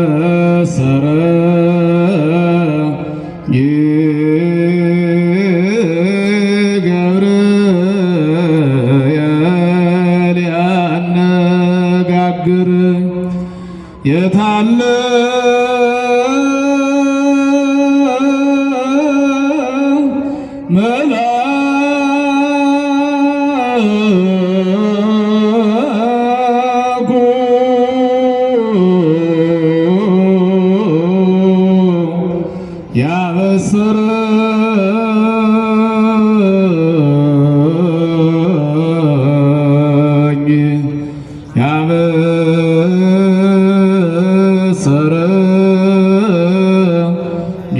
ያበሰረ ገብርኤል ያነጋግር የታለ መላኩ ያበሰረኝ ያበሰረኝ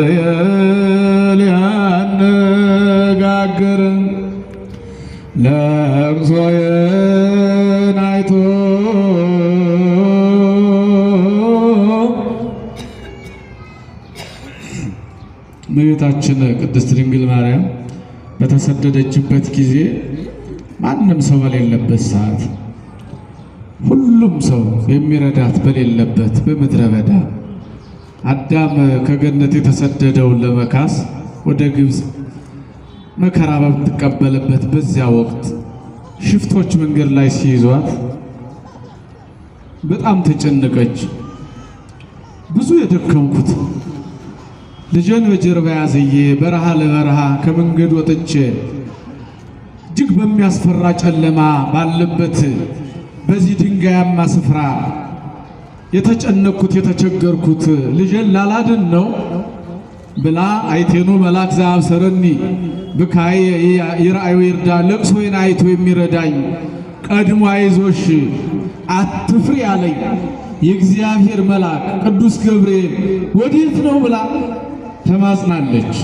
ገብርኤል ያነጋግር ለቅሶዬን አይቶ እመቤታችን ቅድስት ድንግል ማርያም በተሰደደችበት ጊዜ ማንም ሰው በሌለበት ሰዓት ሁሉም ሰው የሚረዳት በሌለበት በምድረ በዳ አዳም ከገነት የተሰደደውን ለመካስ ወደ ግብፅ መከራ በምትቀበልበት በዚያ ወቅት ሽፍቶች መንገድ ላይ ሲይዟት በጣም ተጨነቀች። ብዙ የደከምኩት ልጄን በጀርባ ያዝዬ በረሃ ለበረሃ ከመንገድ ወጥቼ እጅግ በሚያስፈራ ጨለማ ባለበት በዚህ ድንጋያማ ስፍራ የተጨነቅኩት የተቸገርኩት ልጄን ላላድን ነው ብላ አይቴኑ መልአክ ዘአብሰረኒ ብካይ ይርአዩ ይርዳ ለቅሶዬን አይቶ የሚረዳኝ ቀድሞ አይዞሽ አትፍሪ አለኝ የእግዚአብሔር መልአክ ቅዱስ ገብርኤል ወዴት ነው ብላ ተማጽናለች።